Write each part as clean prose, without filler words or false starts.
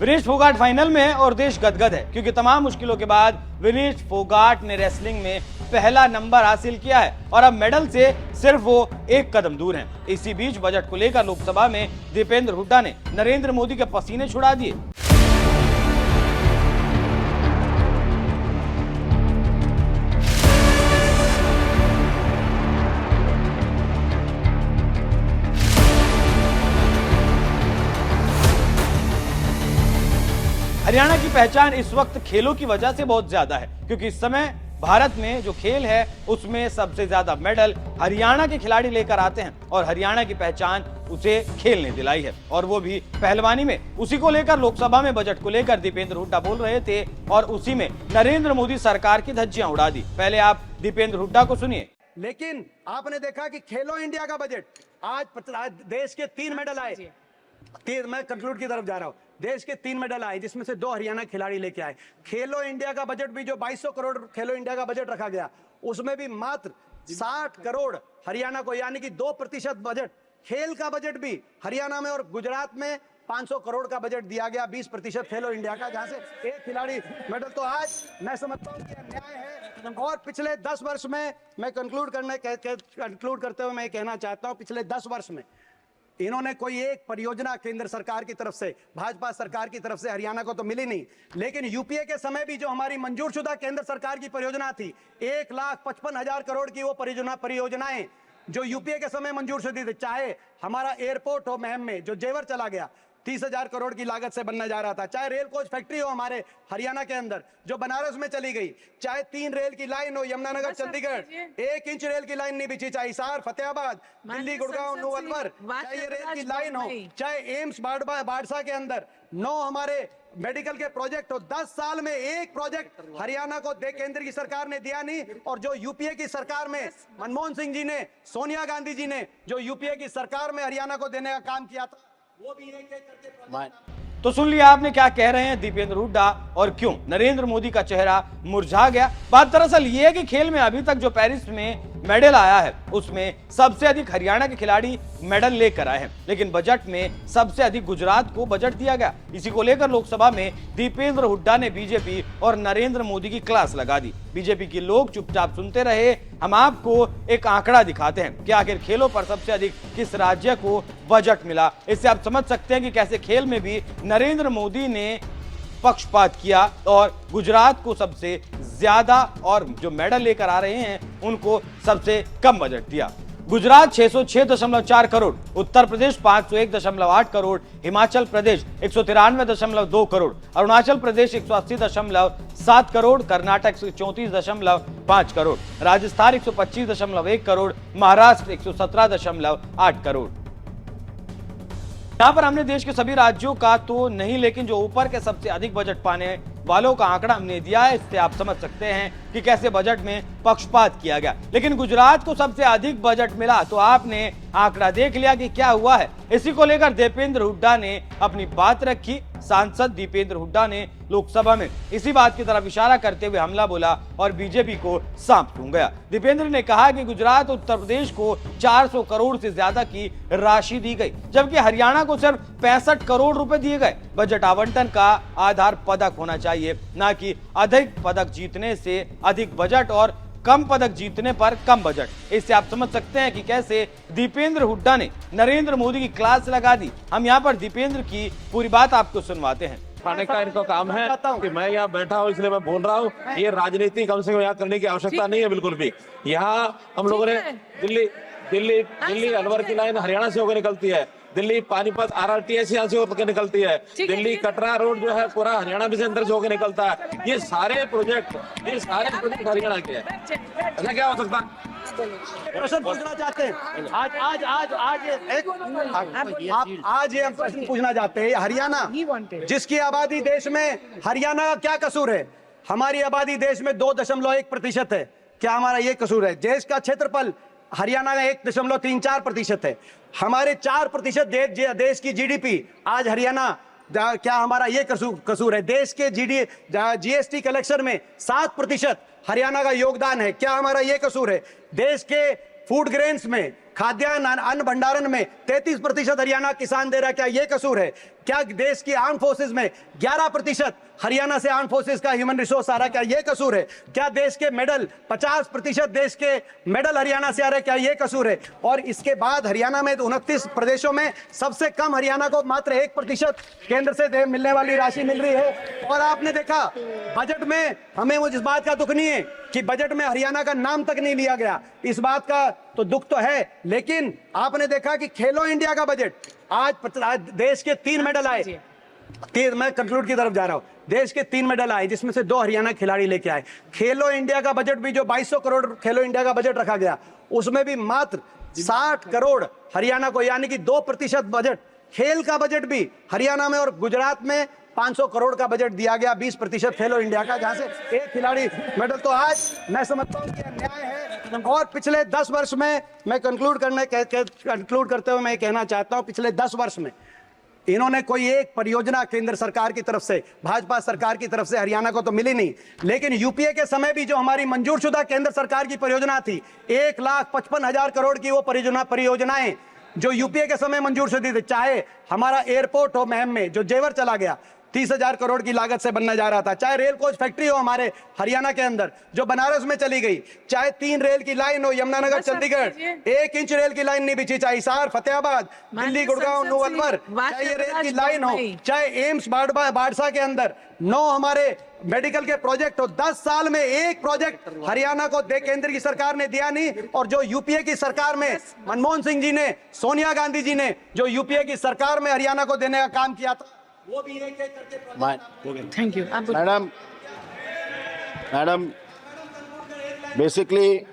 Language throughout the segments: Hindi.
विनेश फोगाट फाइनल में है और देश गदगद है क्योंकि तमाम मुश्किलों के बाद विनेश फोगाट ने रेसलिंग में पहला नंबर हासिल किया है और अब मेडल से सिर्फ वो एक कदम दूर हैं। इसी बीच बजट को लेकर लोकसभा में दीपेंद्र हुड्डा ने नरेंद्र मोदी के पसीने छुड़ा दिए। हरियाणा की पहचान इस वक्त खेलों की वजह से बहुत ज्यादा है क्योंकि इस समय भारत में जो खेल है उसमें सबसे ज्यादा मेडल हरियाणा के खिलाड़ी लेकर आते हैं और हरियाणा की पहचान उसे खेल ने दिलाई है और वो भी पहलवानी में। उसी को लेकर लोकसभा में बजट को लेकर दीपेंद्र हुड्डा बोल रहे थे और उसी में नरेंद्र मोदी सरकार की धज्जियां उड़ा दी। पहले आप दीपेंद्र हुड्डा को सुनिए। लेकिन आपने देखा कि खेलो इंडिया का बजट आज देश के 3 मेडल आए। मैं कंक्लूड की तरफ जा रहा हूं। देश के 3 मेडल आए जिसमें से 2 हरियाणा खिलाड़ी लेके आए। खेलो इंडिया का बजट भी जो 2200 करोड़ खेलो इंडिया का बजट रखा गया उसमें भी मात्र 60 करोड़ हरियाणा को, यानी कि 2% बजट खेल का बजट भी हरियाणा में और गुजरात में 500 करोड़ का बजट दिया गया। 20% खेलो इंडिया का, जहां से एक खिलाड़ी मेडल। तो आज मैं समझता हूं कि अन्याय है और पिछले 10 वर्ष में मैं कंक्लूड करते हुए मैं कहना चाहता हूं, पिछले 10 वर्ष में इन्होंने कोई एक परियोजना केंद्र सरकार की तरफ से, भाजपा सरकार की तरफ से हरियाणा को तो मिली नहीं, लेकिन यूपीए के समय भी जो हमारी मंजूरशुदा केंद्र सरकार की परियोजना थी 1,55,000 करोड़ की वो परियोजनाएं जो यूपीए के समय मंजूरशुदा थी, चाहे हमारा एयरपोर्ट हो महम में जो जेवर चला गया 30,000 करोड़ की लागत से बनने जा रहा था, चाहे रेल कोच फैक्ट्री हो हमारे हरियाणा के अंदर जो बनारस में चली गई, चाहे 3 रेल की लाइन हो यमुनानगर चंडीगढ़, 1 इंच रेल की लाइन नहीं बिछी, चाहे हिसार फतेहाबाद दिल्ली गुड़गांव नो अलवर, चाहे ये रेल की लाइन हो, चाहे एम्स बाड़सा के अंदर 9 हमारे मेडिकल के प्रोजेक्ट हो। 10 साल में एक प्रोजेक्ट हरियाणा को केंद्र की सरकार ने दिया नहीं। और जो यूपीए की सरकार में मनमोहन सिंह जी ने, सोनिया गांधी जी ने जो यूपीए की सरकार में हरियाणा को देने का काम किया था वो भी एक करके। तो सुन लिया आपने क्या कह रहे हैं दीपेंद्र हुड्डा और क्यों नरेंद्र मोदी का चेहरा मुरझा गया। बात दरअसल ये है कि खेल में अभी तक जो पेरिस में मेडल आया है उसमें सबसे अधिक हरियाणा के खिलाड़ी मेडल लेकर आए हैं, लेकिन बजट में सबसे अधिक गुजरात को बजट दिया गया। इसी को लेकर लोकसभा में दीपेंद्र हुड्डा ने बीजेपी और नरेंद्र मोदी की क्लास लगा दी। बीजेपी के लोग चुपचाप सुनते रहे। हम आपको एक आंकड़ा दिखाते हैं कि आखिर खेलों पर सबसे अधिक किस राज्य को बजट मिला। इससे आप समझ सकते हैं कि कैसे खेल में भी नरेंद्र मोदी ने पक्षपात किया और गुजरात को सबसे ज्यादा और जो मेडल लेकर आ रहे हैं उनको सबसे कम बजट दिया। गुजरात 606.4 करोड़, उत्तर प्रदेश 501.8 करोड़, हिमाचल प्रदेश 193.2 करोड़, अरुणाचल प्रदेश 180.7 करोड़, कर्नाटक 134.5 करोड़, राजस्थान 125.1 करोड़, महाराष्ट्र 117.8 करोड़। यहां पर हमने देश के सभी राज्यों का तो नहीं, लेकिन जो ऊपर के सबसे अधिक बजट पाने वालों का आंकड़ा हमने दिया है। इससे आप समझ सकते हैं कि कैसे बजट में पक्षपात किया गया। लेकिन गुजरात को सबसे अधिक बजट मिला तो आपने आंकड़ा देख लिया कि क्या हुआ है। इसी को लेकर दीपेंद्र हुड्डा ने अपनी बात रखी। सांसद दीपेंद्र हुड्डा ने लोकसभा में इसी बात की तरफ इशारा करते हुए हमला बोला और बीजेपी को सांप सूंघ गया। दीपेंद्र ने कहा कि गुजरात उत्तर प्रदेश को 400 करोड़ से ज्यादा की राशि दी गई, जबकि हरियाणा को सिर्फ 65 करोड़ रुपए दिए गए। बजट आवंटन का आधार पदक होना चाहिए, ना कि अधिक पदक जीतने से अधिक बजट और कम पदक जीतने पर कम बजट। इससे आप समझ सकते हैं कि कैसे दीपेंद्र हुड्डा ने नरेंद्र मोदी की क्लास लगा दी। हम यहाँ पर दीपेंद्र की पूरी बात आपको सुनवाते हैं। खाने का इनको काम है कि मैं यहाँ बैठा हूँ इसलिए मैं बोल रहा हूँ। ये राजनीति कम से कम यहाँ करने की आवश्यकता नहीं है बिल्कुल भी। यहाँ हम लोगों ने दिल्ली अलवर की लाइन हरियाणा से होकर निकलती है, दिल्ली पानीपत RRTS यहाँ से होकर निकलती है, दिल्ली कटरा रोड जो है पूरा हरियाणा में से अंदर से होकर निकलता है। ये सारे प्रोजेक्ट हरियाणा के हैं। ऐसा क्या हो सकता है? प्रश्न पूछना चाहते हैं आज ये हम प्रश्न पूछना चाहते हैं। हरियाणा जिसकी आबादी देश में, हरियाणा का क्या कसूर है? हमारी आबादी देश में 2.1% है। क्या हमारा ये कसूर है? देश का क्षेत्रफल हरियाणा का 1.34% है। हमारे 4% देश की जीडीपी आज हरियाणा, क्या हमारा ये कसूर है? देश के जीएसटी कलेक्शन में 7% हरियाणा का योगदान है। क्या हमारा ये कसूर है? देश के फूड ग्रेन्स में खाद्यान्न अन्न भंडारण में 33% हरियाणा किसान दे रहा है, क्या ये कसूर है? क्या देश की आर्म फोर्सेस में 11% हरियाणा से आर्म फोर्सेस का ह्यूमन रिसोर्स आ रहा है, क्या ये कसूर है? क्या देश के मेडल 50% देश के मेडल हरियाणा से आ रहे हैं, क्या ये कसूर है? और इसके बाद हरियाणा में 29 प्रदेशों में सबसे कम हरियाणा को मात्र 1% केंद्र से मिलने वाली राशि मिल रही है। और आपने देखा बजट में, हमें वो इस बात का दुख नहीं है कि बजट में हरियाणा का नाम तक नहीं लिया गया, इस बात का तो दुख तो है, लेकिन आपने देखा कि खेलो इंडिया का बजट आज देश के 3 मेडल आए, मैं कंक्लूड की तरफ जा रहा हूं, देश के 3 मेडल आए जिसमें से 2 हरियाणा खिलाड़ी लेके आए। खेलो इंडिया का बजट भी जो 2200 करोड़ खेलो इंडिया का बजट रखा गया, उसमें भी मात्र 60 करोड़ हरियाणा को, यानी कि 2% बजट खेल का बजट भी हरियाणा में, और गुजरात में 500 करोड़ का बजट दिया गया 20% खेलो इंडिया का, जहां से एक खिलाड़ी मेडल। तो आज मैं समझता हूं कि अन्याय है। और पिछले 10 वर्ष में मैं कंक्लूड करते हुए मैं कहना चाहता हूं, पिछले 10 वर्ष में इन्होंने कोई एक परियोजना केंद्र सरकार की तरफ से, भाजपा सरकार की तरफ से हरियाणा को तो मिली नहीं, लेकिन यूपीए के समय भी जो हमारी मंजूर शुदा केंद्र सरकार की परियोजना थी, 1,55,000 करोड़ की वो परियोजनाएं जो यूपीए के समय मंजूर शुदा थी, चाहे हमारा एयरपोर्ट हो महम में जो जेवर चला गया 30,000 करोड़ की लागत से बनने जा रहा था, चाहे रेल कोच फैक्ट्री हो हमारे हरियाणा के अंदर जो बनारस में चली गई, चाहे 3 रेल की लाइन हो यमुनानगर चंडीगढ़, 1 इंच रेल की लाइन नहीं बिछी, चाहे हिसार फतेहाबाद दिल्ली गुड़गांव नुवलवर, चाहे ये रेल की लाइन हो, चाहे एम्स बाड़सा के अंदर 9 हमारे मेडिकल के प्रोजेक्ट हो, 10 साल में एक प्रोजेक्ट हरियाणा को केंद्र की सरकार ने दिया नहीं। और जो यूपीए की सरकार में मनमोहन सिंह जी ने, सोनिया गांधी जी ने जो यूपीए की सरकार में हरियाणा को देने का काम किया था, वो भी एक एक करके। Thank you madam basically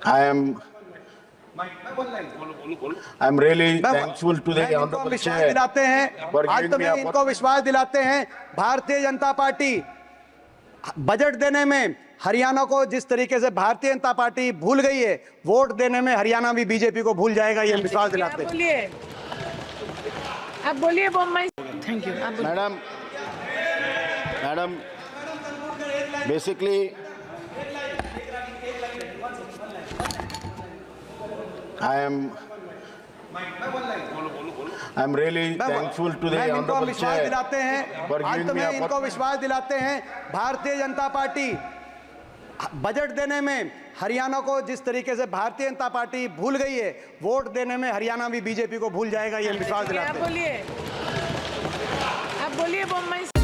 I am really thankful to the honourable विश्वास चेयर दिलाते हैं, अंत में इनको विश्वास दिलाते हैं, भारतीय जनता पार्टी बजट देने में हरियाणा को जिस तरीके से भारतीय जनता पार्टी भूल गई है, वोट देने में हरियाणा भी बीजेपी को भूल जाएगा, ये विश्वास दिलाते हैं। आप बोलिए Bombay. Thank you madam basically I am really thankful to the honourable विश्वास चेयर दिलाते हैं, अंत में इनको विश्वास दिलाते हैं, भारतीय जनता पार्टी बजट देने में हरियाणा को जिस तरीके से भारतीय जनता पार्टी भूल गई है, वोट देने में हरियाणा भी बीजेपी को भूल जाएगा, ये विश्वास दिलाते हैं। आप बोलिए बम्बई।